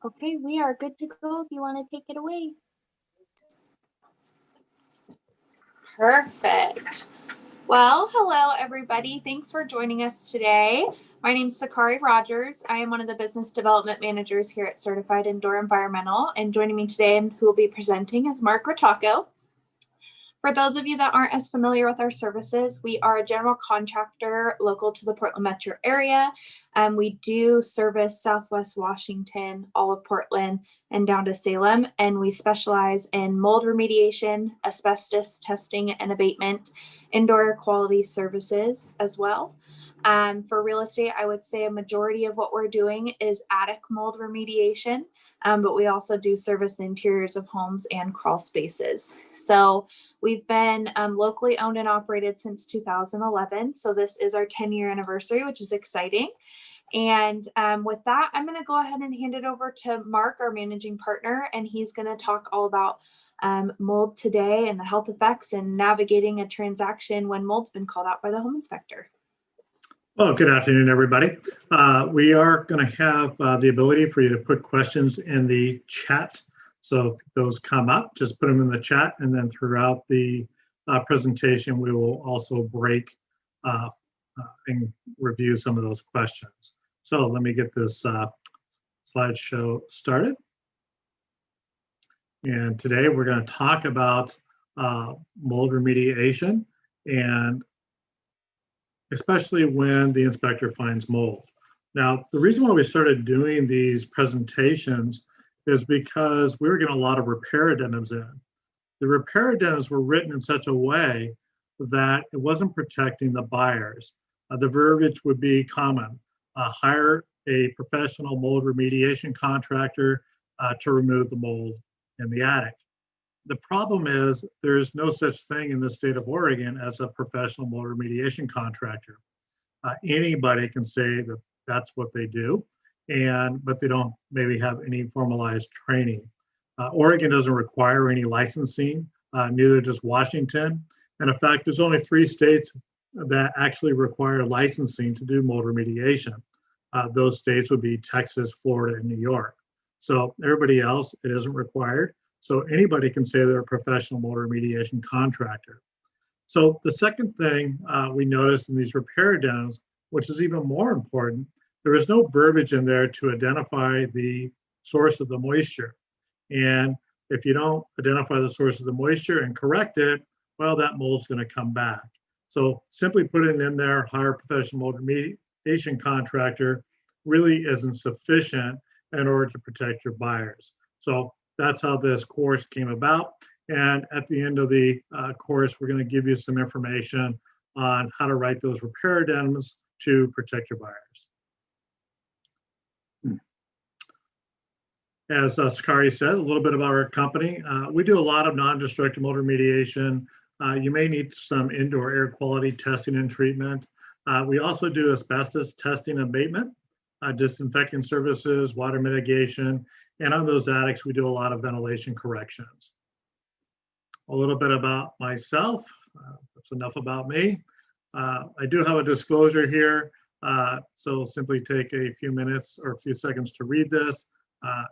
Okay, we are good to go if you want to take it away. Perfect. Well, hello everybody. Thanks for joining us today. My name is Sakari Rogers. I am one of the business development managers here at Certified Indoor Environmental, and joining me today and who will be presenting is Mark Rotaco. For those of you that aren't as familiar with our services, we are a general contractor local to the Portland metro area. We do service Southwest Washington, all of Portland, and down to Salem. And we specialize in mold remediation, asbestos testing and abatement, indoor air quality services as well. For real estate, I would say a majority of what we're doing is attic mold remediation, but we also do service the interiors of homes and crawl spaces. So we've been locally owned and operated since 2011. So this is our 10-year anniversary, which is exciting. And with that, I'm going to go ahead and hand it over to Mark, our managing partner, and he's going to talk all about mold today and the health effects and navigating a transaction when mold's been called out by the home inspector. Well, good afternoon, everybody. We are going to have the ability for you to put questions in the chat. So if those come up, just put them in the chat, and then throughout the presentation, we will also break and review some of those questions. So let me get this slideshow started. And today we're going to talk about mold remediation, and especially when the inspector finds mold. Now, the reason why we started doing these presentations is because we were getting a lot of repair addendums in. The repair addendums were written in such a way that it wasn't protecting the buyers. The verbiage would be common: hire a professional mold remediation contractor to remove the mold in the attic. The problem is there's no such thing in the state of Oregon as a professional mold remediation contractor. Anybody can say that that's what they do, but they don't maybe have any formalized training. Oregon doesn't require any licensing, neither does Washington. And in fact, there's only 3 states that actually require licensing to do mold remediation. Those states would be Texas, Florida, and New York. So everybody else, it isn't required. So anybody can say they're a professional mold remediation contractor. So the second thing we noticed in these repair addendums, which is even more important, there is no verbiage in there to identify the source of the moisture. And if you don't identify the source of the moisture and correct it, well, that mold's going to come back. So simply putting in there, hire a professional mold remediation contractor, really isn't sufficient in order to protect your buyers. So that's how this course came about. And at the end of the course, we're going to give you some information on how to write those repair addendums to protect your buyers. As Sakari said, a little bit about our company. We do a lot of non-destructive mold remediation. You may need some indoor air quality testing and treatment. We also do asbestos testing and abatement, disinfecting services, water mitigation, and on those attics, we do a lot of ventilation corrections. A little bit about myself. That's enough about me. I do have a disclosure here, so simply take a few minutes or a few seconds to read this.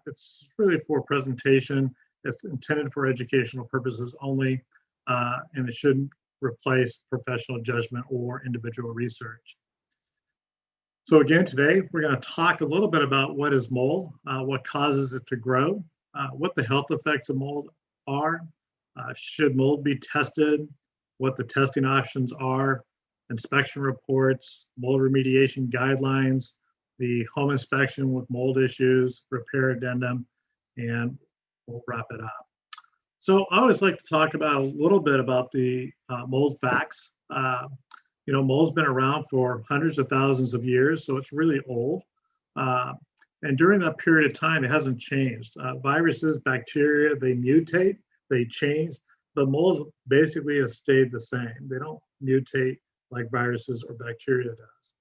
It's really for presentation. It's intended for educational purposes only, and it shouldn't replace professional judgment or individual research. So again, today we're going to talk a little bit about what is mold, what causes it to grow, what the health effects of mold are, should mold be tested, what the testing options are, inspection reports, mold remediation guidelines, the home inspection with mold issues, repair addendum, and we'll wrap it up. So I always like to talk about a little bit about the mold facts. Mold's been around for hundreds of thousands of years, so it's really old. And during that period of time, it hasn't changed. Viruses, bacteria, they mutate, they change, but mold basically has stayed the same. They don't mutate like viruses or bacteria does.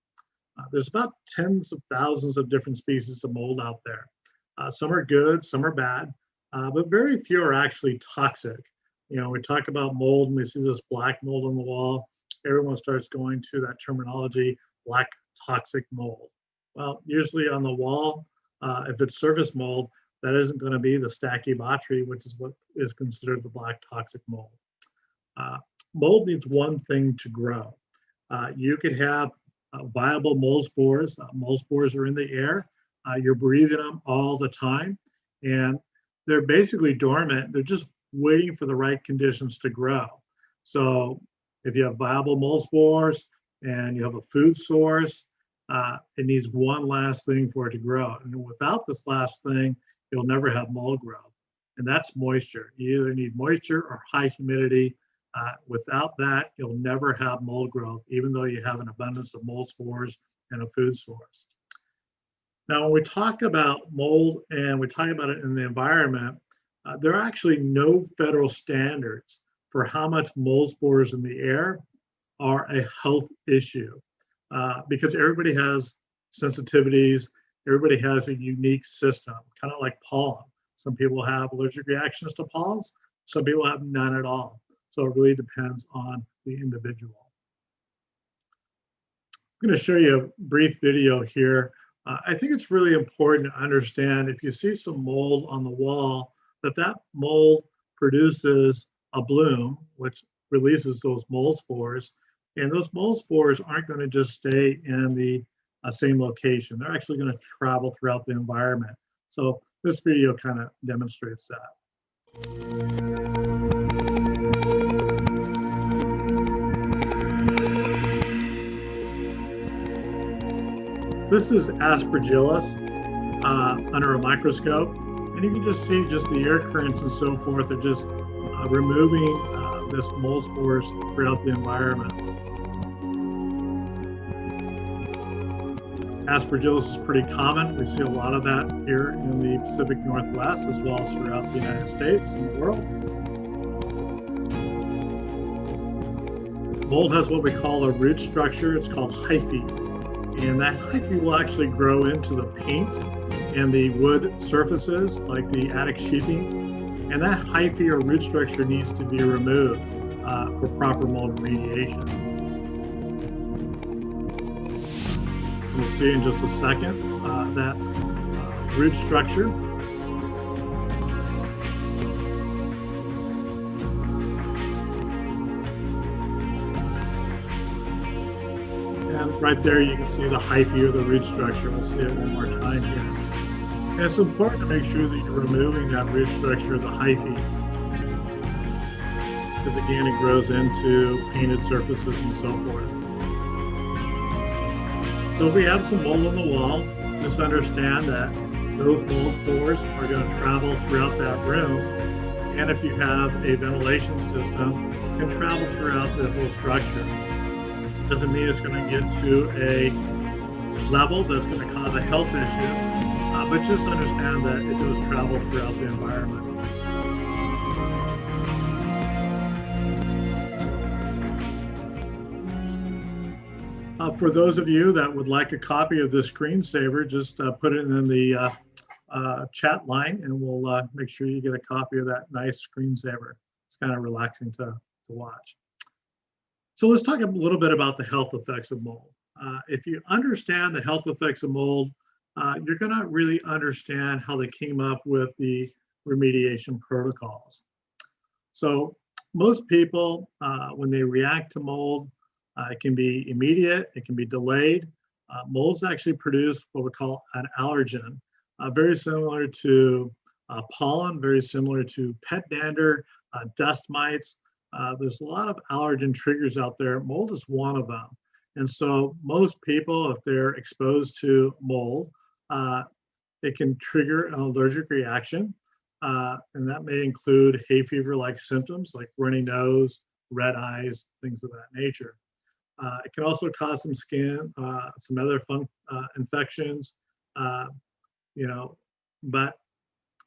There's about tens of thousands of different species of mold out there. Some are good, some are bad, but very few are actually toxic. We talk about mold and we see this black mold on the wall. Everyone starts going to that terminology, black toxic mold. Well, usually on the wall, if it's surface mold, that isn't going to be the Stachybotrys, which is what is considered the black toxic mold. Mold needs one thing to grow. You could have viable mold spores. Mold spores are in the air. You're breathing them all the time, and they're basically dormant. They're just waiting for the right conditions to grow. So if you have viable mold spores and you have a food source, it needs one last thing for it to grow. And without this last thing, you'll never have mold growth. And that's moisture. You either need moisture or high humidity. Without that, you'll never have mold growth, even though you have an abundance of mold spores and a food source. Now, when we talk about mold and we talk about it in the environment, there are actually no federal standards for how much mold spores in the air are a health issue, because everybody has sensitivities, everybody has a unique system, kind of like pollen. Some people have allergic reactions to pollens, some people have none at all. So it really depends on the individual. I'm going to show you a brief video here. I think it's really important to understand if you see some mold on the wall, that mold produces a bloom, which releases those mold spores. And those mold spores aren't going to just stay in the same location. They're actually going to travel throughout the environment. So this video kind of demonstrates that. This is Aspergillus under a microscope, and you can just see just the air currents and so forth are just removing this mold spores throughout the environment. Aspergillus is pretty common. We see a lot of that here in the Pacific Northwest, as well as throughout the United States and the world. Mold has what we call a root structure. It's called hyphae. And that hyphae will actually grow into the paint and the wood surfaces, like the attic sheathing. And that hyphae or root structure needs to be removed for proper mold remediation. We'll see in just a second that root structure. And right there you can see the hyphae or the root structure. We'll see it one more time here. And it's important to make sure that you're removing that root structure, the hyphae, because again, it grows into painted surfaces and so forth. So if we have some mold on the wall, just understand that those mold spores are going to travel throughout that room. And if you have a ventilation system, it can travel throughout the whole structure. Doesn't mean it's going to get to a level that's going to cause a health issue, but just understand that it does travel throughout the environment. For those of you that would like a copy of this screensaver, just put it in the chat line and we'll make sure you get a copy of that nice screensaver. It's kind of relaxing to watch. So let's talk a little bit about the health effects of mold. If you understand the health effects of mold, you're going to really understand how they came up with the remediation protocols. So most people, when they react to mold, it can be immediate, it can be delayed. Molds actually produce what we call an allergen, very similar to pollen, very similar to pet dander, dust mites. There's a lot of allergen triggers out there. Mold is one of them. And so most people, if they're exposed to mold, it can trigger an allergic reaction. And that may include hay fever-like symptoms like runny nose, red eyes, things of that nature. It can also cause some skin, some other infections, but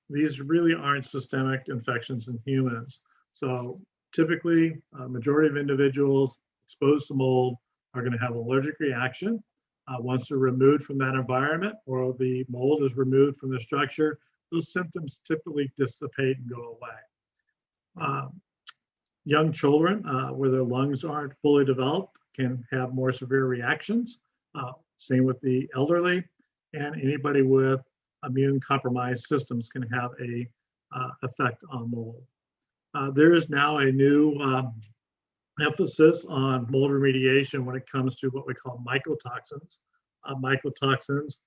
these really aren't systemic infections in humans. So typically, majority of individuals exposed to mold are going to have an allergic reaction. Once they're removed from that environment or the mold is removed from the structure, those symptoms typically dissipate and go away. Young children, where their lungs aren't fully developed, can have more severe reactions. Same with the elderly and anybody with immune compromised systems can have a effect on mold. There is now a new emphasis on mold remediation when it comes to what we call mycotoxins. Mycotoxins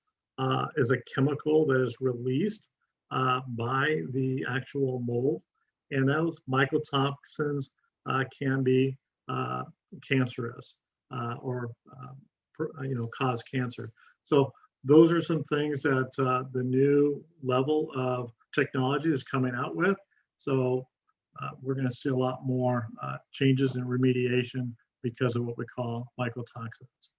is a chemical that is released by the actual mold, and those mycotoxins can be cancerous or cause cancer. So those are some things that the new level of technology is coming out with. So we're going to see a lot more changes in remediation because of what we call mycotoxins.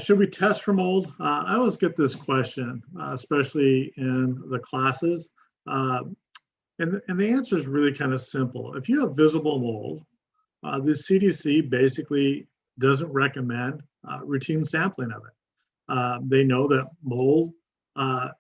Should we test for mold? I always get this question, especially in the classes. And the answer is really kind of simple. If you have visible mold, the CDC basically doesn't recommend routine sampling of it. They know that mold,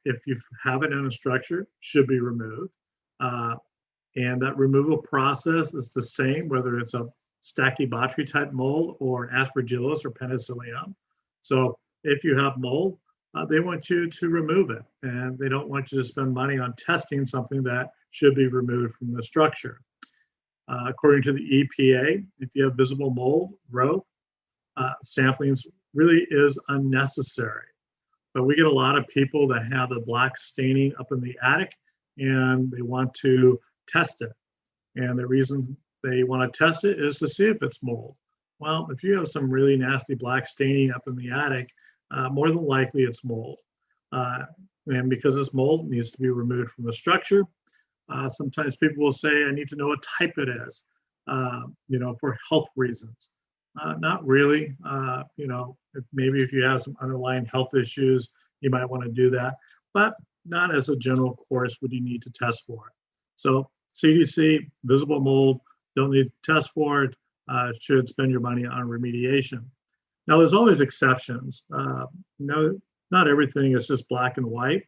if you have it in a structure, should be removed. And that removal process is the same, whether it's a Stachybotrys type mold or an Aspergillus or Penicillium. So if you have mold, they want you to remove it, and they don't want you to spend money on testing something that should be removed from the structure. According to the EPA, if you have visible mold growth, sampling really is unnecessary. But we get a lot of people that have the black staining up in the attic, and they want to test it. And the reason they want to test it is to see if it's mold. Well, if you have some really nasty black staining up in the attic, more than likely it's mold. And because it's mold, it needs to be removed from the structure. Sometimes people will say, I need to know what type it is, for health reasons. Not really. Maybe if you have some underlying health issues, you might want to do that, but not as a general course would you need to test for it. So CDC, visible mold, don't need to test for it, should spend your money on remediation. Now there's always exceptions. Not everything is just black and white.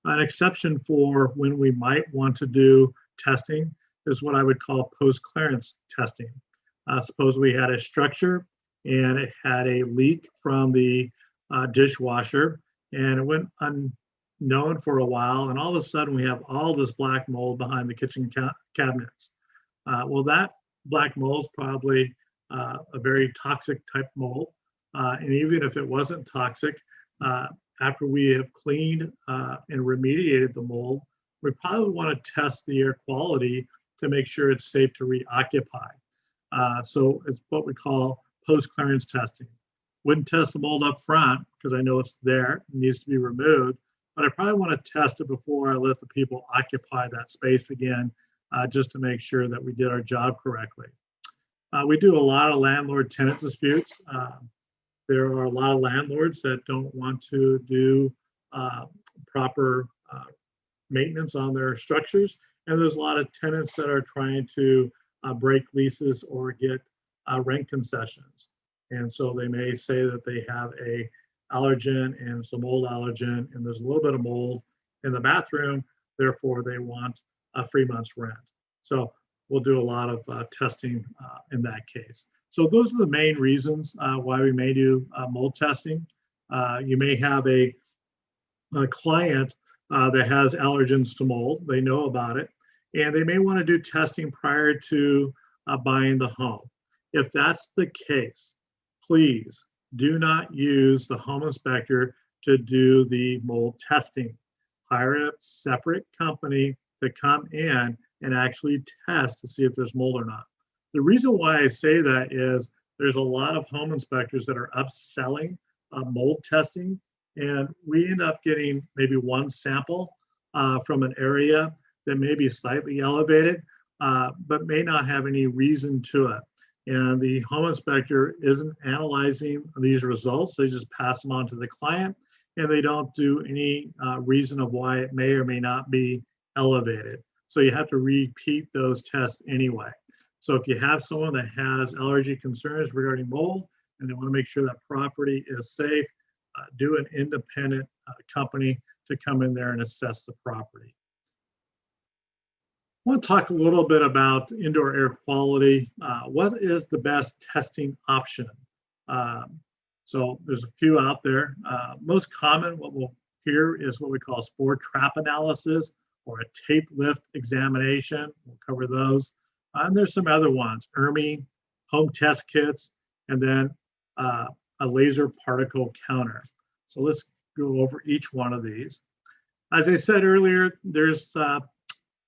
An exception for when we might want to do testing is what I would call post-clearance testing. Suppose we had a structure and it had a leak from the dishwasher, and it went unknown for a while, and all of a sudden we have all this black mold behind the kitchen cabinets. Well, that black mold is probably a very toxic type mold, and even if it wasn't toxic, after we have cleaned and remediated the mold, we probably want to test the air quality to make sure it's safe to reoccupy. So it's what we call post-clearance testing. Wouldn't test the mold up front because I know it's there, it needs to be removed, but I probably want to test it before I let the people occupy that space again, just to make sure that we did our job correctly. We do a lot of landlord-tenant disputes. There are a lot of landlords that don't want to do proper maintenance on their structures, and there's a lot of tenants that are trying to break leases or get rent concessions. And so they may say that they have a allergen and some mold allergen, and there's a little bit of mold in the bathroom, therefore they want a 3 months rent. So we'll do a lot of testing in that case. So those are the main reasons why we may do mold testing. You may have a client that has allergens to mold, they know about it, and they may want to do testing prior to buying the home. If that's the case, please do not use the home inspector to do the mold testing. Hire a separate company to come in and actually test to see if there's mold or not. The reason why I say that is there's a lot of home inspectors that are upselling mold testing, and we end up getting maybe one sample from an area that may be slightly elevated, but may not have any reason to it. And the home inspector isn't analyzing these results. They just pass them on to the client, and they don't do any reason of why it may or may not be elevated. So you have to repeat those tests anyway. So if you have someone that has allergy concerns regarding mold and they want to make sure that property is safe, do an independent company to come in there and assess the property. I want to talk a little bit about indoor air quality. What is the best testing option? So there's a few out there. Most common, what we'll Here is what we call spore trap analysis or a tape lift examination. We'll cover those. And there's some other ones, ERMI, home test kits, and then a laser particle counter. So let's go over each one of these. As I said earlier, there's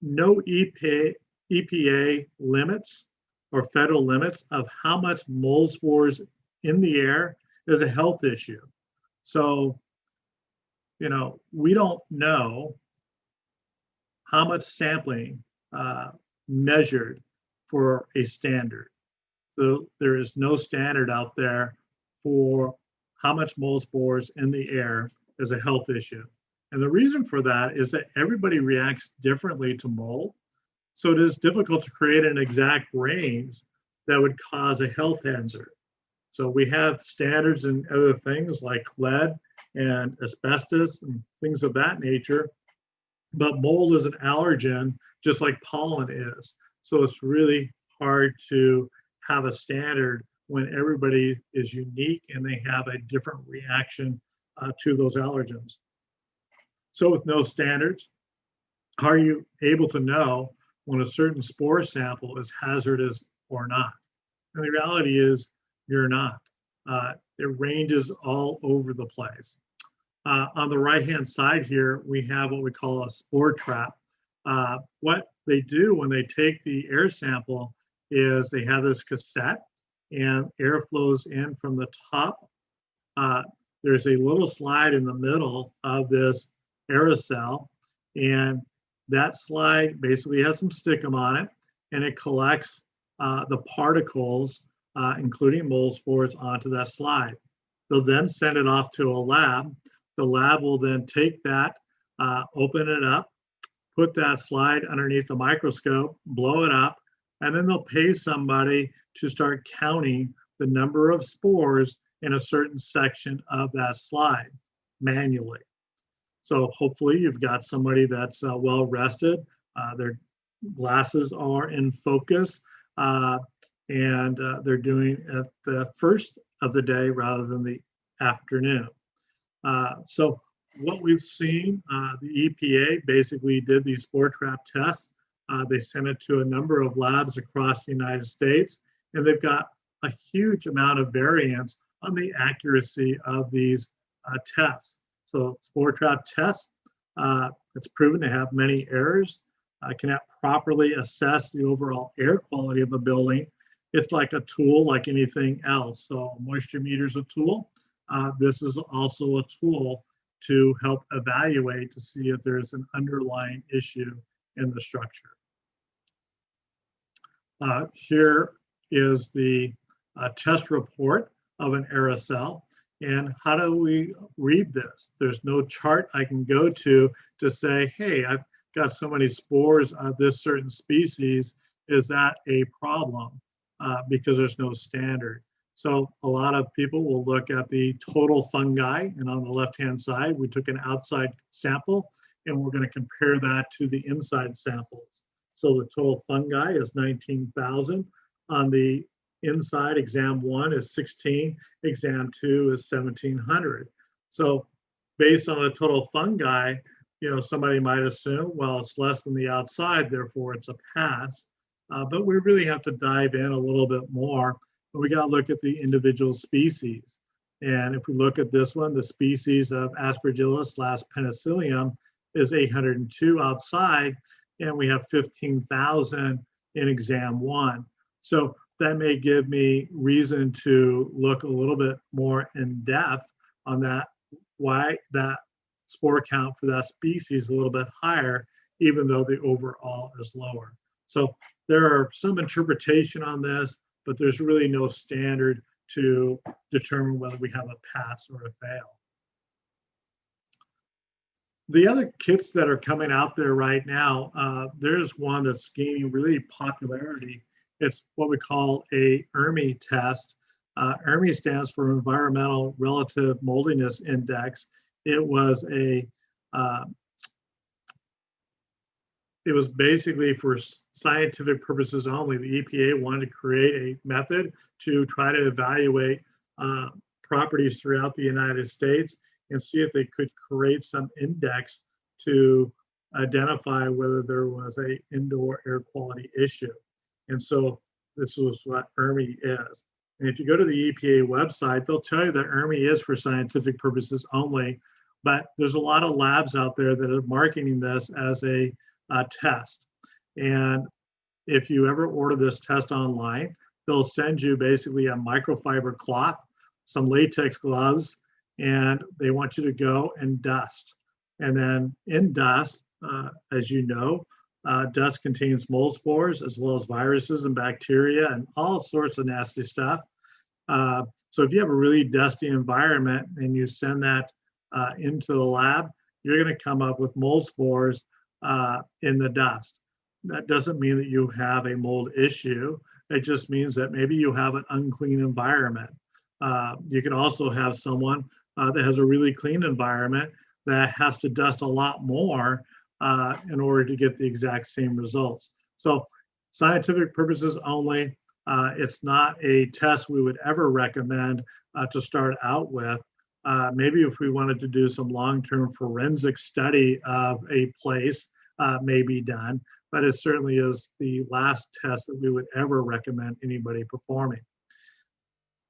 no EPA limits or federal limits of how much mold spores in the air is a health issue. So, you know, we don't know how much sampling measured for a standard. So there is no standard out there for how much mold spores in the air is a health issue. And the reason for that is that everybody reacts differently to mold. So it is difficult to create an exact range that would cause a health hazard. So we have standards and other things like lead and asbestos and things of that nature, but mold is an allergen just like pollen is. So it's really hard to have a standard when everybody is unique and they have a different reaction to those allergens. So with no standards, how are you able to know when a certain spore sample is hazardous or not? And the reality is you're not. It ranges all over the place. On the right-hand side here, we have what we call a spore trap. What they do when they take the air sample is they have this cassette and air flows in from the top. There's a little slide in the middle of this aerosol, and that slide basically has some stickum on it, and it collects the particles, including mold spores, onto that slide. They'll then send it off to a lab. The lab will then take that, open it up, put that slide underneath the microscope, blow it up, and then they'll pay somebody to start counting the number of spores in a certain section of that slide manually. So hopefully you've got somebody that's well rested, their glasses are in focus, and they're doing it at the first of the day rather than the afternoon. So what we've seen, the EPA basically did these spore trap tests. They sent it to a number of labs across the United States, and they've got a huge amount of variance on the accuracy of these tests. So spore trap tests, it's proven to have many errors, cannot properly assess the overall air quality of a building. It's like a tool like anything else. So moisture meter is a tool. This is also a tool to help evaluate to see if there's an underlying issue in the structure. Here is the test report of an aerosol. And how do we read this? There's no chart I can go to say, hey, I've got so many spores of this certain species. Is that a problem? Because there's no standard. So a lot of people will look at the total fungi, and on the left-hand side, we took an outside sample, and we're going to compare that to the inside samples. So the total fungi is 19,000. On the inside, exam 1 is 16, exam 2 is 1,700. So based on the total fungi, you know, somebody might assume, well, it's less than the outside, therefore it's a pass. But we really have to dive in a little bit more. We got to look at the individual species. And if we look at this one, the species of Aspergillus penicillium is 802 outside, and we have 15,000 in exam 1. So that may give me reason to look a little bit more in depth on that, why that spore count for that species is a little bit higher, even though the overall is lower. So there are some interpretation on this, but there's really no standard to determine whether we have a pass or a fail. The other kits that are coming out there right now, there's one that's gaining really popularity. It's what we call a ERMI test. ERMI stands for Environmental Relative Moldiness Index. It was basically for scientific purposes only. The EPA wanted to create a method to try to evaluate properties throughout the United States. and see if they could create some index to identify whether there was a indoor air quality issue. And so this was what ERMI is. And if you go to the EPA website, they'll tell you that ERMI is for scientific purposes only, but there's a lot of labs out there that are marketing this as a test. And if you ever order this test online, they'll send you basically a microfiber cloth, some latex gloves, and they want you to go and dust. And then in dust, as you know, dust contains mold spores as well as viruses and bacteria and all sorts of nasty stuff. So if you have a really dusty environment and you send that into the lab, you're going to come up with mold spores in the dust. That doesn't mean that you have a mold issue. It just means that maybe you have an unclean environment. You can also have someone that has a really clean environment that has to dust a lot more in order to get the exact same results. So scientific purposes only. It's not a test we would ever recommend to start out with. Maybe if we wanted to do some long-term forensic study of a place, may be done, but it certainly is the last test that we would ever recommend anybody performing.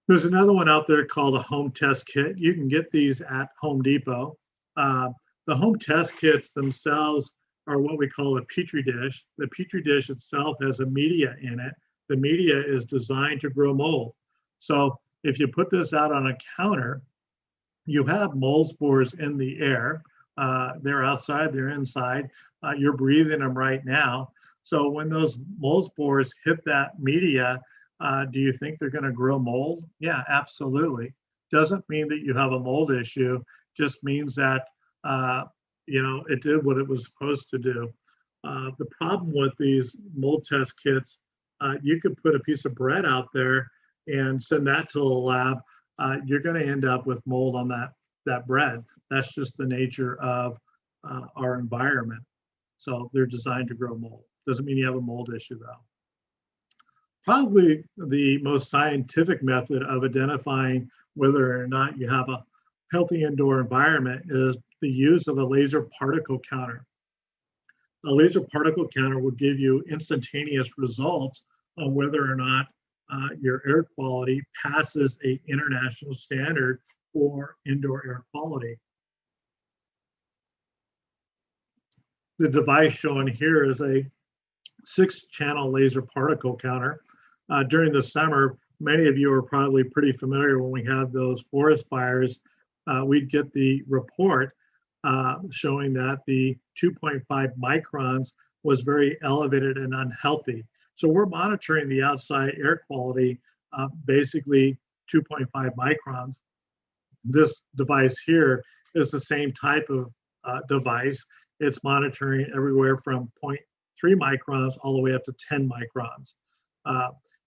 There's another one out there called a home test kit. You can get these at Home Depot. The home test kits themselves are what we call a Petri dish. The Petri dish itself has a media in it. The media is designed to grow mold. So if you put this out on a counter, you have mold spores in the air. They're outside, they're inside. You're breathing them right now. So when those mold spores hit that media, do you think they're going to grow mold? Yeah, absolutely. Doesn't mean that you have a mold issue. Just means that it did what it was supposed to do. The problem with these mold test kits, you could put a piece of bread out there and send that to the lab. You're going to end up with mold on that bread. That's just the nature of our environment. So they're designed to grow mold. Doesn't mean you have a mold issue though. Probably the most scientific method of identifying whether or not you have a healthy indoor environment is the use of a laser particle counter. A laser particle counter will give you instantaneous results on whether or not your air quality passes an international standard for indoor air quality. The device shown here is a 6-channel laser particle counter. During the summer, many of you are probably pretty familiar when we had those forest fires. We'd get the report showing that the 2.5 microns was very elevated and unhealthy. So we're monitoring the outside air quality, basically 2.5 microns. This device here is the same type of device. It's monitoring everywhere from 0.3 microns all the way up to 10 microns.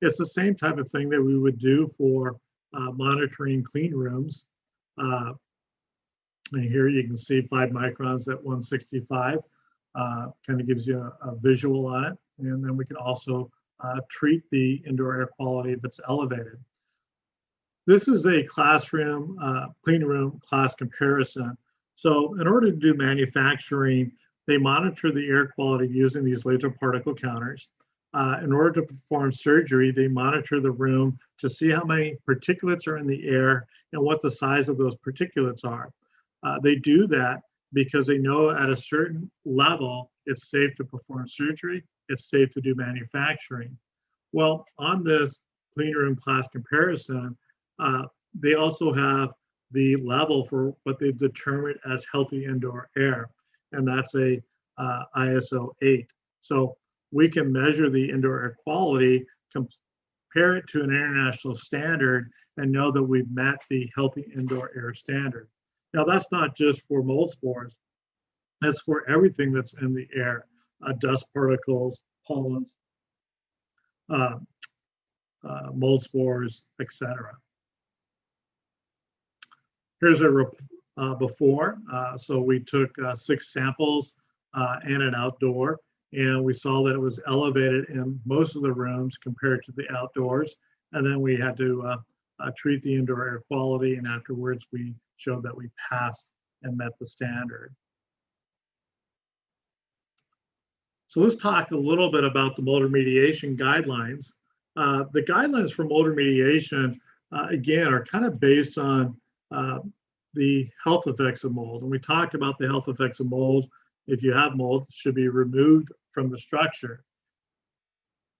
It's the same type of thing that we would do for monitoring clean rooms. And here you can see 5 microns at 165. Kind of gives you a visual on it. And then we can also treat the indoor air quality if it's elevated. This is a classroom, clean room class comparison. So in order to do manufacturing, they monitor the air quality using these laser particle counters. In order to perform surgery, they monitor the room to see how many particulates are in the air and what the size of those particulates are. They do that because they know at a certain level, it's safe to perform surgery, it's safe to do manufacturing. Well, on this clean room class comparison, they also have the level for what they've determined as healthy indoor air, and that's a ISO 8. So we can measure the indoor air quality, compare it to an international standard, and know that we've met the healthy indoor air standard. Now, that's not just for mold spores. That's for everything that's in the air, dust particles, pollens, mold spores, etc. Here's a before. So we took 6 samples in and outdoor, and we saw that it was elevated in most of the rooms compared to the outdoors. And then we had to treat the indoor air quality, and afterwards we showed that we passed and met the standard. So let's talk a little bit about the mold remediation guidelines. The guidelines for mold remediation, again, are kind of based on the health effects of mold. And we talked about the health effects of mold. If you have mold, it should be removed from the structure.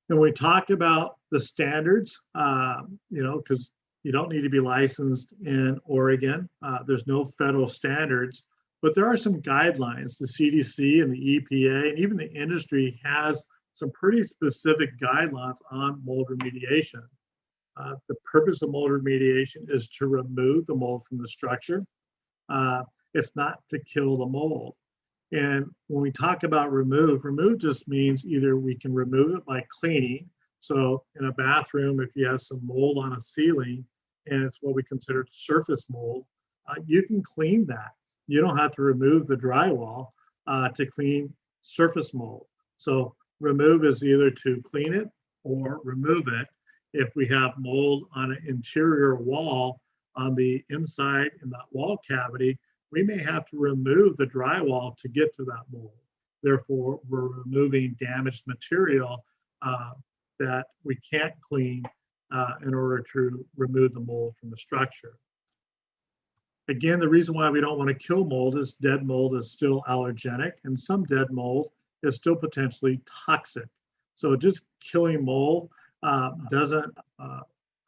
And we talk about the standards, because you don't need to be licensed in Oregon. There's no federal standards, but there are some guidelines. The CDC and the EPA and even the industry has some pretty specific guidelines on mold remediation. The purpose of mold remediation is to remove the mold from the structure. It's not to kill the mold. And when we talk about remove just means either we can remove it by cleaning. So in a bathroom, if you have some mold on a ceiling and it's what we consider surface mold, you can clean that. You don't have to remove the drywall to clean surface mold. So remove is either to clean it or remove it. If we have mold on an interior wall on the inside in that wall cavity, we may have to remove the drywall to get to that mold. Therefore, we're removing damaged material that we can't clean in order to remove the mold from the structure. Again, the reason why we don't want to kill mold is dead mold is still allergenic, and some dead mold is still potentially toxic. So just killing mold doesn't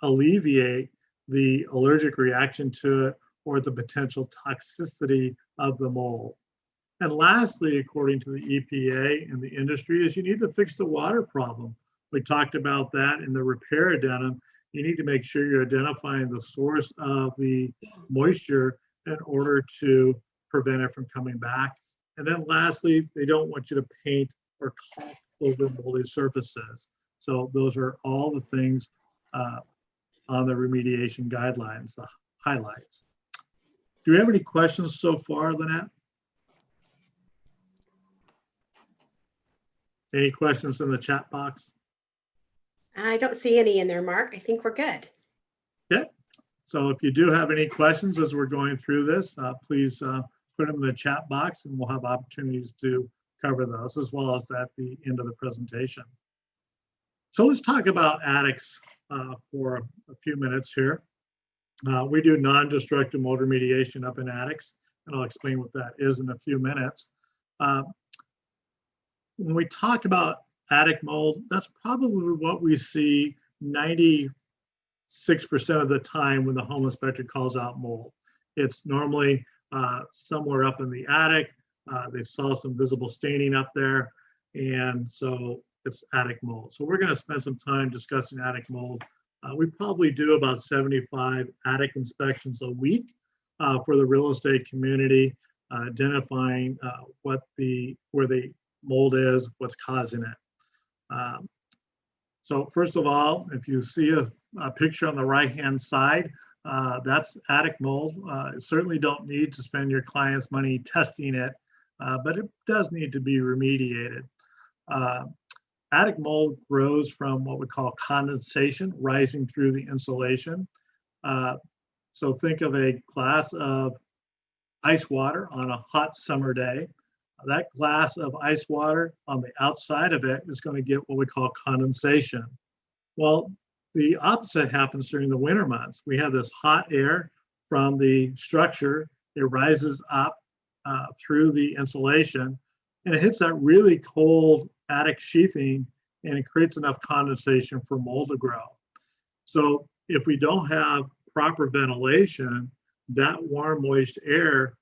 alleviate the allergic reaction to it or the potential toxicity of the mold. And lastly, according to the EPA and the industry, is you need to fix the water problem. We talked about that in the repair addendum. You need to make sure you're identifying the source of the moisture in order to prevent it from coming back. And then lastly, they don't want you to paint or caulk over moldy surfaces. So those are all the things on the remediation guidelines, the highlights. Do we have any questions so far, Lynette? Any questions in the chat box? I don't see any in there, Mark. I think we're good. Okay. So if you do have any questions as we're going through this, please put them in the chat box and we'll have opportunities to cover those as well as at the end of the presentation. So let's talk about attics for a few minutes here. We do non-destructive mold remediation up in attics, and I'll explain what that is in a few minutes. When we talk about attic mold, that's probably what we see 96% of the time when the home inspector calls out mold. It's normally somewhere up in the attic. They saw some visible staining up there, and so it's attic mold. So we're going to spend some time discussing attic mold. We probably do about 75 attic inspections a week for the real estate community, identifying where the mold is, what's causing it. So first of all, if you see a picture on the right-hand side, that's attic mold. You certainly don't need to spend your client's money testing it, but it does need to be remediated. Attic mold grows from what we call condensation rising through the insulation. So think of a glass of ice water on a hot summer day. That glass of ice water on the outside of it is going to get what we call condensation. Well, the opposite happens during the winter months. We have this hot air from the structure. It rises up through the insulation and it hits that really cold attic sheathing and it creates enough condensation for mold to grow. So if we don't have proper ventilation, that warm, moist air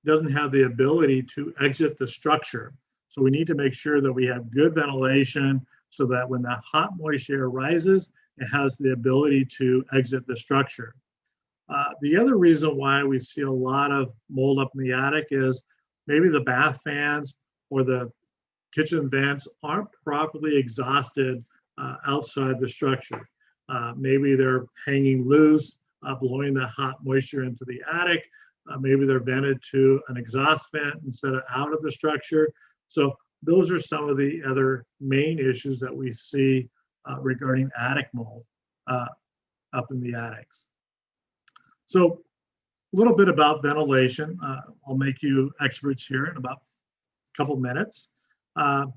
doesn't have the ability to exit the structure. So we need to make sure that we have good ventilation so that when that hot, moist air rises, it has the ability to exit the structure. The other reason why we see a lot of mold up in the attic is maybe the bath fans or the kitchen vents aren't properly exhausted outside the structure. Maybe they're hanging loose, blowing that hot moisture into the attic. Maybe they're vented to an exhaust vent instead of out of the structure. So those are some of the other main issues that we see regarding attic mold up in the attics. So little bit about ventilation. I'll make you experts here in about a couple minutes. On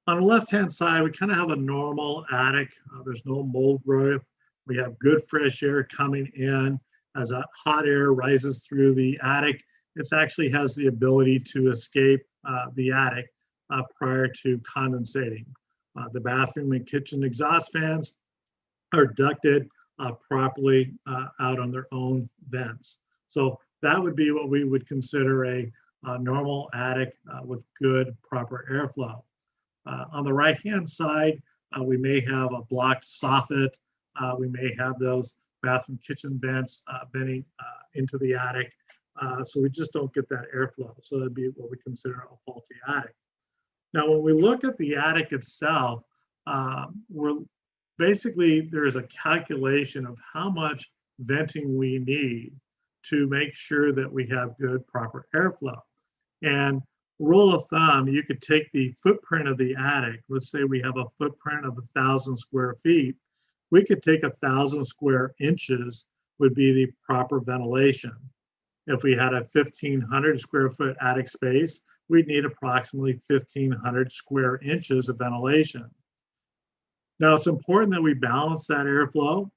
the left-hand side, we kind of have a normal attic. There's no mold growth. We have good fresh air coming in. As that hot air rises through the attic, it actually has the ability to escape the attic prior to condensating. The bathroom and kitchen exhaust fans are ducted properly out on their own vents. So that would be what we would consider a normal attic with good, proper airflow. On the right-hand side, we may have a blocked soffit. We may have those bathroom kitchen vents venting into the attic. So we just don't get that airflow. So that'd be what we consider a faulty attic. Now, when we look at the attic itself, there is a calculation of how much venting we need to make sure that we have good, proper airflow. And rule of thumb, you could take the footprint of the attic. Let's say we have a footprint of 1,000 square feet. We could take 1,000 square inches would be the proper ventilation. If we had a 1,500 square foot attic space, we'd need approximately 1,500 square inches of ventilation. Now, it's important that we balance that airflow.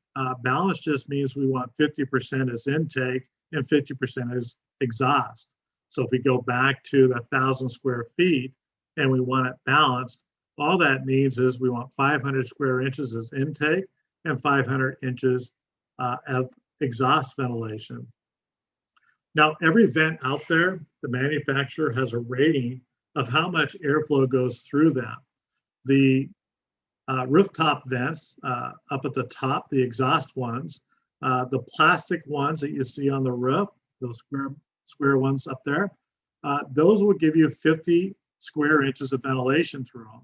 Balance just means we want 50% as intake and 50% as exhaust. So if we go back to the 1,000 square feet and we want it balanced, all that means is we want 500 square inches as intake and 500 inches of exhaust ventilation. Now, every vent out there, the manufacturer has a rating of how much airflow goes through them. The rooftop vents up at the top, the exhaust ones, the plastic ones that you see on the roof, those square ones up there, those will give you 50 square inches of ventilation through them.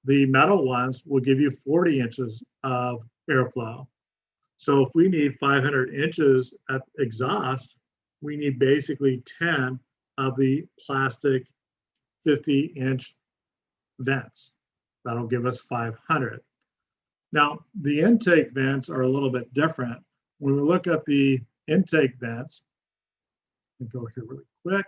The metal ones will give you 40 inches of airflow. So if we need 500 inches at exhaust, we need basically 10 of the plastic 50-inch vents. That'll give us 500. Now, the intake vents are a little bit different. When we look at the intake vents, let me go here really quick.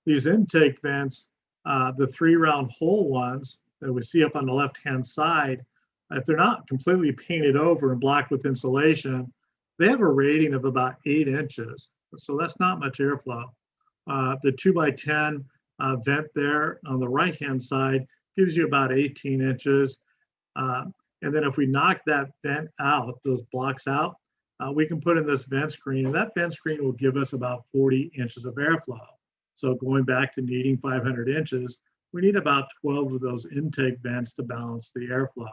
These intake vents, the 3 round hole ones that we see up on the left-hand side, if they're not completely painted over and blocked with insulation, they have a rating of about 8 inches. So that's not much airflow. The 2x10 vent there on the right-hand side gives you about 18 inches. And then if we knock that vent out, those blocks out, we can put in this vent screen, and that vent screen will give us about 40 inches of airflow. So going back to needing 500 inches, we need about 12 of those intake vents to balance the airflow.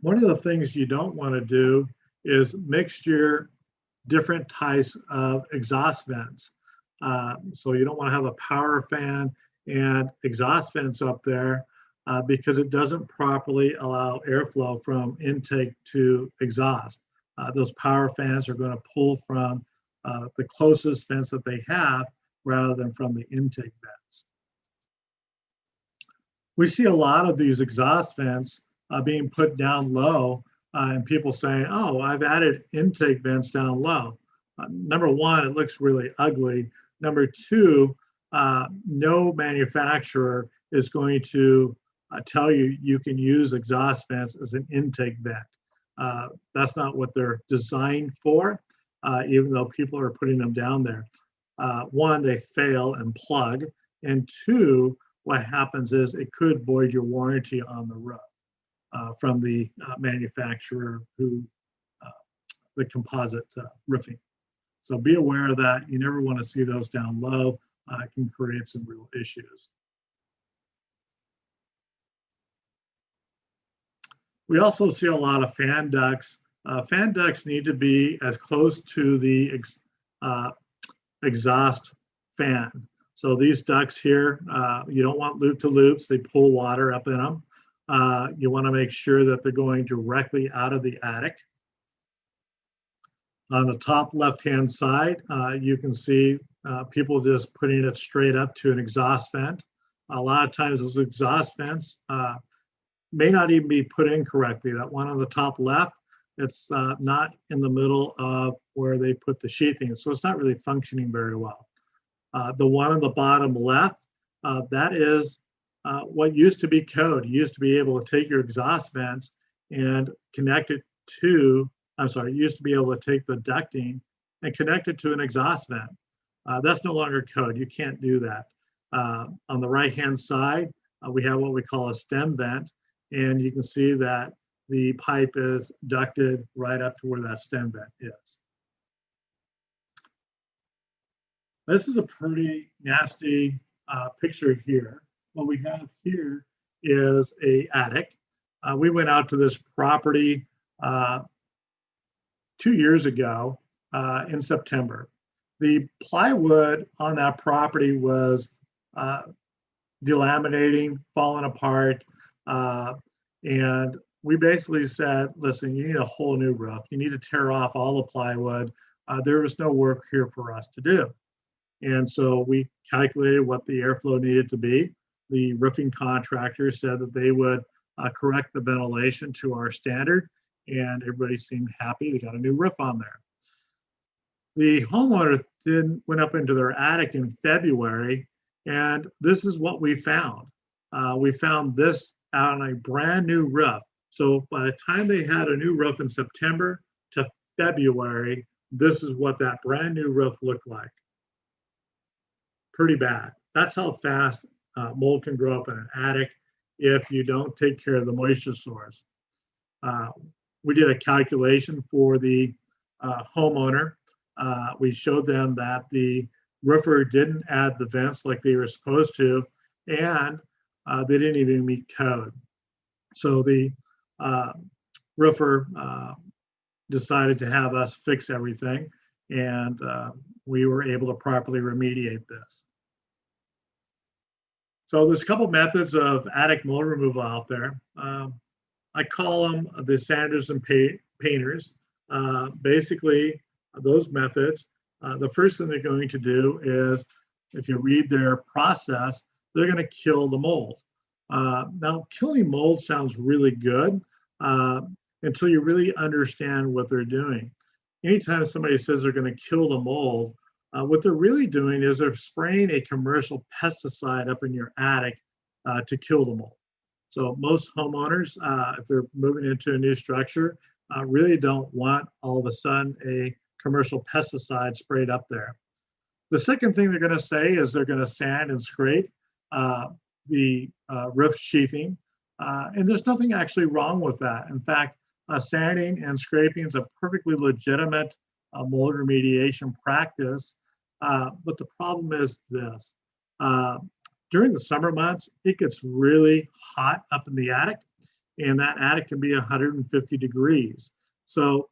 One of the things you don't want to do is mixture different types of exhaust vents. So you don't want to have a power fan and exhaust vents up there because it doesn't properly allow airflow from intake to exhaust. Those power fans are going to pull from the closest vents that they have rather than from the intake vents. We see a lot of these exhaust vents being put down low and people saying, oh, I've added intake vents down low. Number one, it looks really ugly. Number two, no manufacturer is going to tell you you can use exhaust vents as an intake vent. That's not what they're designed for, even though people are putting them down there. One, they fail and plug. And two, what happens is it could void your warranty on the roof from the manufacturer who, the composite roofing. So be aware of that. You never want to see those down low. It can create some real issues. We also see a lot of fan ducts. Fan ducts need to be as close to the exhaust fan. So these ducts here, you don't want loop to loops. They pull water up in them. You want to make sure that they're going directly out of the attic. On the top left-hand side, you can see people just putting it straight up to an exhaust vent. A lot of times those exhaust vents may not even be put in correctly. That one on the top left, It's not in the middle of where they put the sheathing, so it's not really functioning very well. The one on the bottom left, that is what used to be code. You used to be able to take your exhaust vents and connect it to, I'm sorry, you used to be able to take the ducting and connect it to an exhaust vent. That's no longer code. You can't do that. On the right-hand side, we have what we call a stem vent, and you can see that the pipe is ducted right up to where that stem vent is. This is a pretty nasty picture here. What we have here is an attic. We went out to this property 2 years ago in September. The plywood on that property was delaminating, falling apart, and we basically said, listen, you need a whole new roof. You need to tear off all the plywood. There was no work here for us to do. And so we calculated what the airflow needed to be. The roofing contractor said that they would correct the ventilation to our standard, and everybody seemed happy. They got a new roof on there. The homeowner went up into their attic in February, and this is what we found. We found this on a brand new roof. So by the time they had a new roof in September to February, this is what that brand new roof looked like. Pretty bad. That's how fast mold can grow up in an attic if you don't take care of the moisture source. We did a calculation for the homeowner. We showed them that the roofer didn't add the vents like they were supposed to, and they didn't even meet code. So the roofer decided to have us fix everything, and we were able to properly remediate this. So there's a couple methods of attic mold removal out there. I call them the sanders and painters. Basically, those methods, the first thing they're going to do is, if you read their process, they're going to kill the mold. Now, killing mold sounds really good until you really understand what they're doing. Anytime somebody says they're going to kill the mold, what they're really doing is they're spraying a commercial pesticide up in your attic to kill the mold. So most homeowners, if they're moving into a new structure, really don't want all of a sudden a commercial pesticide sprayed up there. The second thing they're going to say is they're going to sand and scrape the roof sheathing. And there's nothing actually wrong with that. In fact, sanding and scraping is a perfectly legitimate mold remediation practice. But the problem is this. During the summer months, it gets really hot up in the attic, and that attic can be 150 degrees. So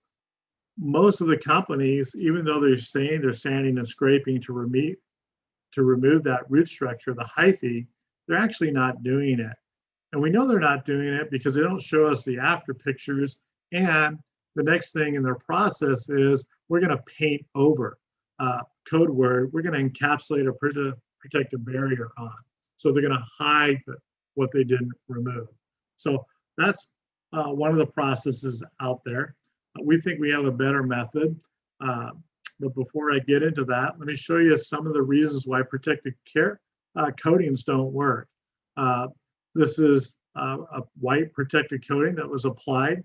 most of the companies, even though they're saying they're sanding and scraping to remove that root structure, the hyphae, they're actually not doing it. And we know they're not doing it because they don't show us the after pictures. And the next thing in their process is we're going to paint over. Code word, we're going to encapsulate a protective barrier on. So they're going to hide what they didn't remove. So that's one of the processes out there. We think we have a better method. But before I get into that, let me show you some of the reasons why protective coatings don't work. This is a white protective coating that was applied.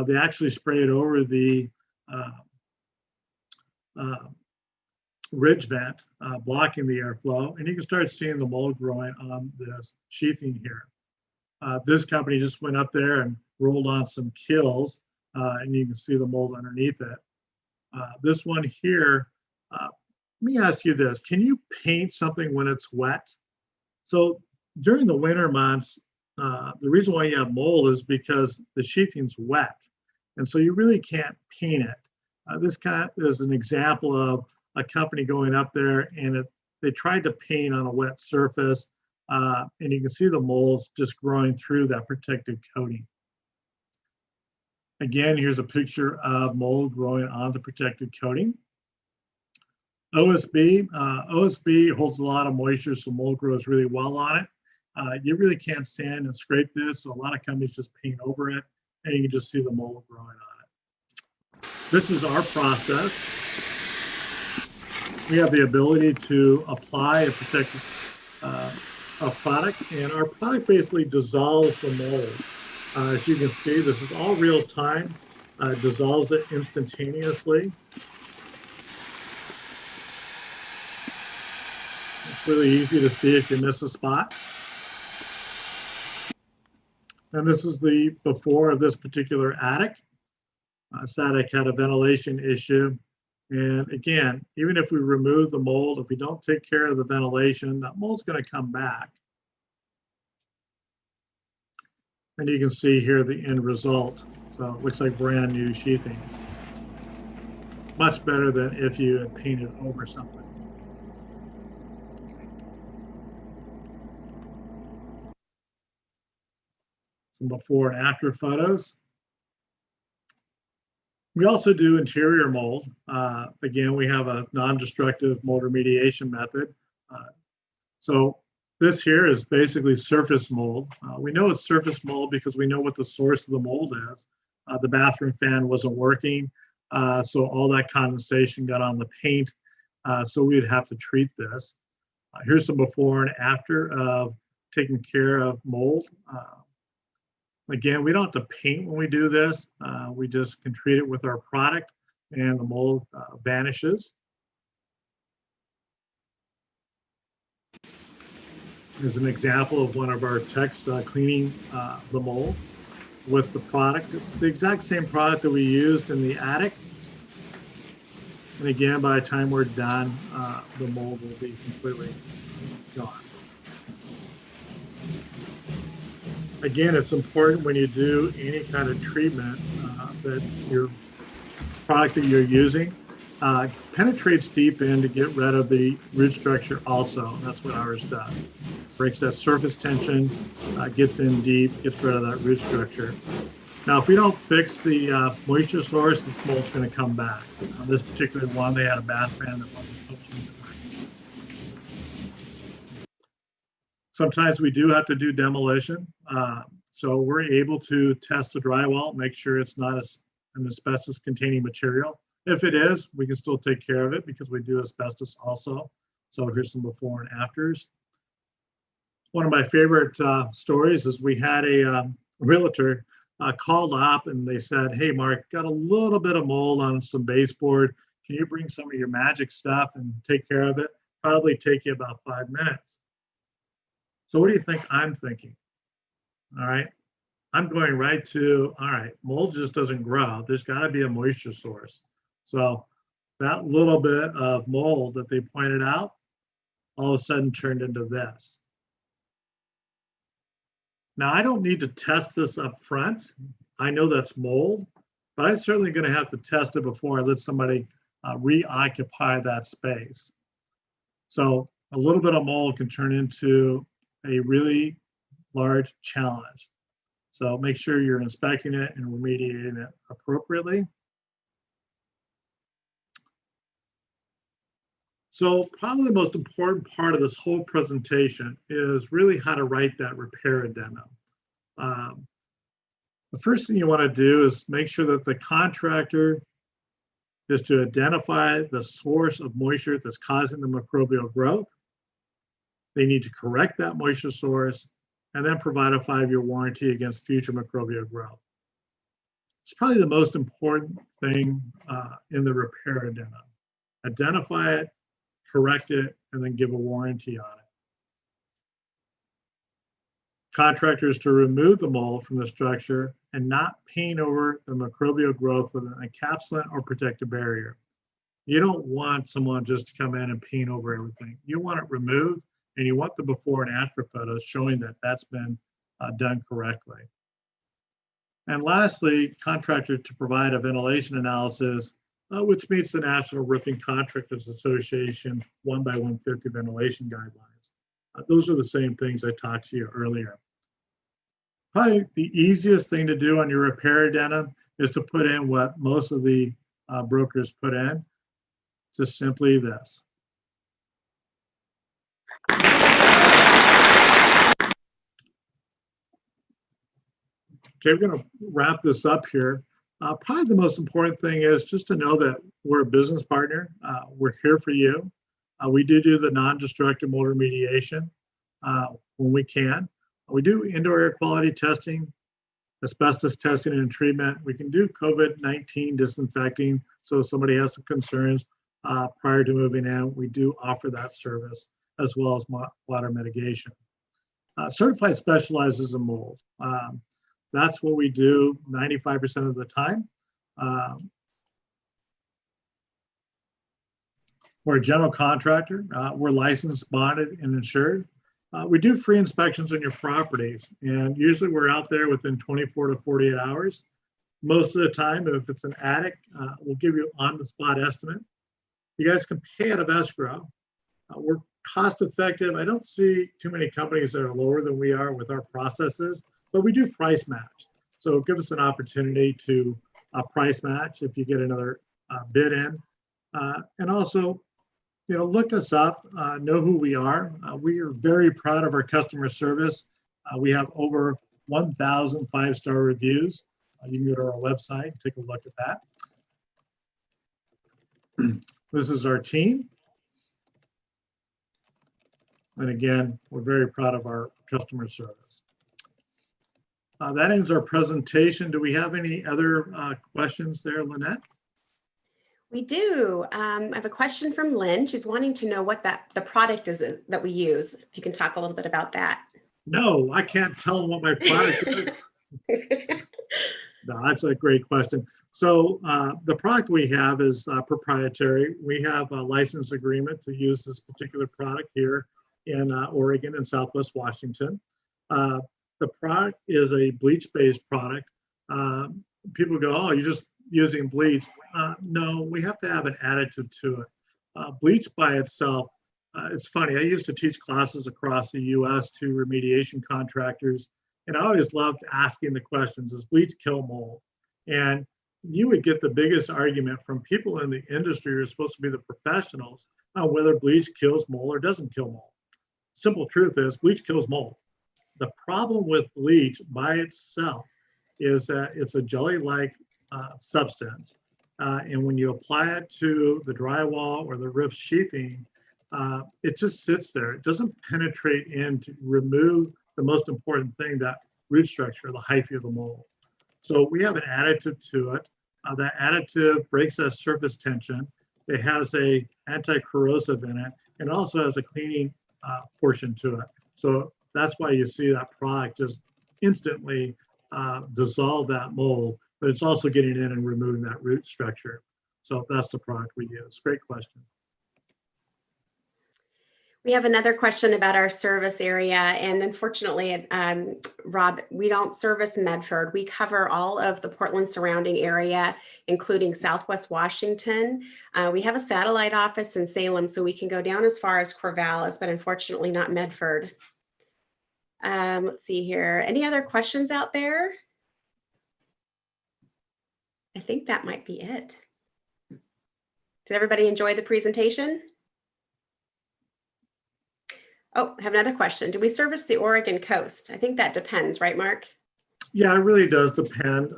They actually sprayed over the ridge vent, blocking the airflow, and you can start seeing the mold growing on this sheathing here. This company just went up there and rolled on some kills, and you can see the mold underneath it. This one here, let me ask you this, can you paint something when it's wet? So during the winter months, the reason why you have mold is because the sheathing's wet, and so you really can't paint it. This kind of is an example of a company going up there, and they tried to paint on a wet surface, and you can see the molds just growing through that protective coating. Again, here's a picture of mold growing on the protective coating. OSB holds a lot of moisture, so mold grows really well on it. You really can't sand and scrape this, so a lot of companies just paint over it, and you can just see the mold growing on it. This is our process. We have the ability to apply a protective a product, and our product basically dissolves the mold. As you can see, this is all real time. Dissolves it instantaneously. It's really easy to see if you miss a spot. And this is the before of this particular attic. This attic had a ventilation issue. And again, even if we remove the mold, if we don't take care of the ventilation, that mold's going to come back. And you can see here the end result. So it looks like brand new sheathing. Much better than if you had painted over something. Some before and after photos. We also do interior mold. Again, we have a non-destructive mold remediation method. So this here is basically surface mold. We know it's surface mold because we know what the source of the mold is. The bathroom fan wasn't working, so all that condensation got on the paint. So we'd have to treat this. Here's some before and after of taking care of mold. Again, we don't have to paint when we do this. We just can treat it with our product and the mold vanishes. Here's an example of one of our techs cleaning the mold with the product. It's the exact same product that we used in the attic. And again, by the time we're done, the mold will be completely gone. Again, it's important when you do any kind of treatment that your product that you're using penetrates deep in to get rid of the root structure also. That's what ours does. Breaks that surface tension, gets in deep, gets rid of that root structure. Now, if we don't fix the moisture source, this mold's going to come back. On this particular one, they had a bath fan that wasn't functioning. Sometimes we do have to do demolition. So we're able to test the drywall, make sure it's not an asbestos containing material. If it is, we can still take care of it because we do asbestos also. So here's some before and afters. One of my favorite stories is we had a realtor called up and they said, "Hey, Mark, got a little bit of mold on some baseboard. Can you bring some of your magic stuff and take care of it? Probably take you about 5 minutes." So what do you think I'm thinking? All right, I'm going right to, all right, mold just doesn't grow. There's got to be a moisture source. So that little bit of mold that they pointed out all of a sudden turned into this. Now, I don't need to test this up front. I know that's mold, but I'm certainly going to have to test it before I let somebody reoccupy that space. So a little bit of mold can turn into a really large challenge. So make sure you're inspecting it and remediating it appropriately. So probably the most important part of this whole presentation is really how to write that repair addendum. The first thing you want to do is make sure that the contractor is to identify the source of moisture that's causing the microbial growth. They need to correct that moisture source and then provide a 5-year warranty against future microbial growth. It's probably the most important thing in the repair addendum. Identify it, correct it, and then give a warranty on it. Contractors to remove the mold from the structure and not paint over the microbial growth with an encapsulant or protective barrier. You don't want someone just to come in and paint over everything. You want it removed, and you want the before and after photos showing that that's been done correctly. And lastly, contractor to provide a ventilation analysis which meets the National Roofing Contractors Association 1x150 ventilation guidelines. Those are the same things I talked to you earlier. Probably the easiest thing to do on your repair addendum is to put in what most of the brokers put in, just simply this. Okay, we're going to wrap this up here. Probably the most important thing is just to know that we're a business partner. We're here for you. We do the non-destructive mold remediation when we can. We do indoor air quality testing, asbestos testing and treatment. We can do COVID-19 disinfecting. So if somebody has some concerns prior to moving in, we do offer that service as well as water mitigation. Certified specializes in mold. That's what we do 95% of the time. We're a general contractor. We're licensed, bonded, and insured. We do free inspections on your properties, and usually we're out there within 24 to 48 hours. Most of the time, if it's an attic, we'll give you on-the-spot estimate. You guys can pay out of escrow. We're cost effective. I don't see too many companies that are lower than we are with our processes, but we do price match. So give us an opportunity to price match if you get another bid in. And also, look us up, know who we are. We are very proud of our customer service. We have over 1,000 five-star reviews. You can go to our website, take a look at that. This is our team. And again, we're very proud of our customer service. That ends our presentation. Do we have any other questions there, Lynette? We do. I have a question from Lynn. She's wanting to know what the product is that we use. If you can talk a little bit about that. No, I can't tell them what my product is. No, that's a great question. So the product we have is proprietary. We have a license agreement to use this particular product here in Oregon and Southwest Washington. The product is a bleach-based product. People go, oh, you're just using bleach. No, we have to have an additive to it. Bleach by itself, it's funny, I used to teach classes across the US to remediation contractors, and I always loved asking the questions, does bleach kill mold? And you would get the biggest argument from people in the industry who are supposed to be the professionals on whether bleach kills mold or doesn't kill mold. Simple truth is bleach kills mold. The problem with bleach by itself is that it's a jelly-like substance. And when you apply it to the drywall or the roof sheathing, it just sits there. It doesn't penetrate in to remove the most important thing, that root structure, the hyphae of the mold. So we have an additive to it. That additive breaks that surface tension. It has a anti-corrosive in it, and also has a cleaning portion to it. So that's why you see that product just instantly dissolve that mold, but it's also getting in and removing that root structure. So that's the product we use. Great question. We have another question about our service area, and unfortunately, Rob, we don't service Medford. We cover all of the Portland surrounding area, including Southwest Washington. We have a satellite office in Salem, so we can go down as far as Corvallis, but unfortunately not Medford. Let's see here. Any other questions out there? I think that might be it. Did everybody enjoy the presentation? Oh, I have another question. Do we service the Oregon coast? I think that depends, right, Mark? Yeah, it really does depend.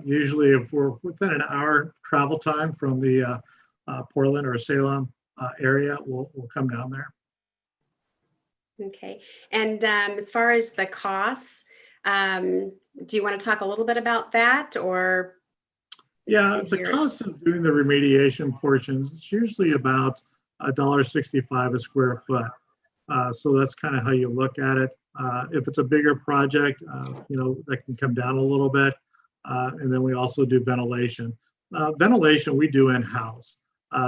Usually if we're within an hour travel time from the Portland or Salem area, we'll come down there. Okay. And as far as the costs, do you want to talk a little bit about that, or? Yeah, the cost of doing the remediation portions, it's usually about $1.65 a square foot. So that's kind of how you look at it. If it's a bigger project, that can come down a little bit. And then we also do ventilation. Ventilation we do in-house.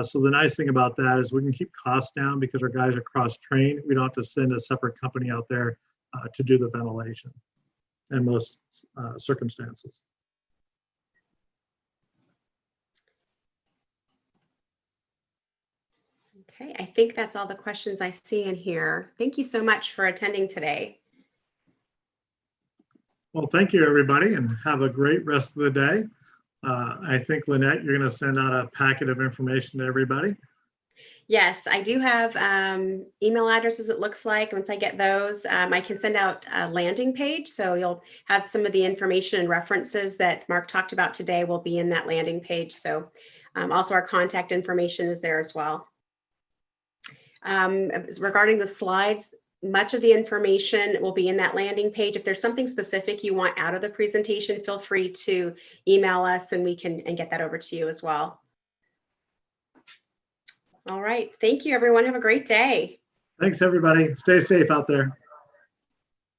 So the nice thing about that is we can keep costs down because our guys are cross-trained. We don't have to send a separate company out there to do the ventilation in most circumstances. Okay, I think that's all the questions I see in here. Thank you so much for attending today. Well, thank you, everybody, and have a great rest of the day. I think, Lynette, you're going to send out a packet of information to everybody. Yes, I do have email addresses, it looks like. Once I get those, I can send out a landing page. So you'll have some of the information and references that Mark talked about today will be in that landing page. So also our contact information is there as well. Regarding the slides, much of the information will be in that landing page. If there's something specific you want out of the presentation, feel free to email us and we can get that over to you as well. All right. Thank you, everyone. Have a great day. Thanks, everybody. Stay safe out there.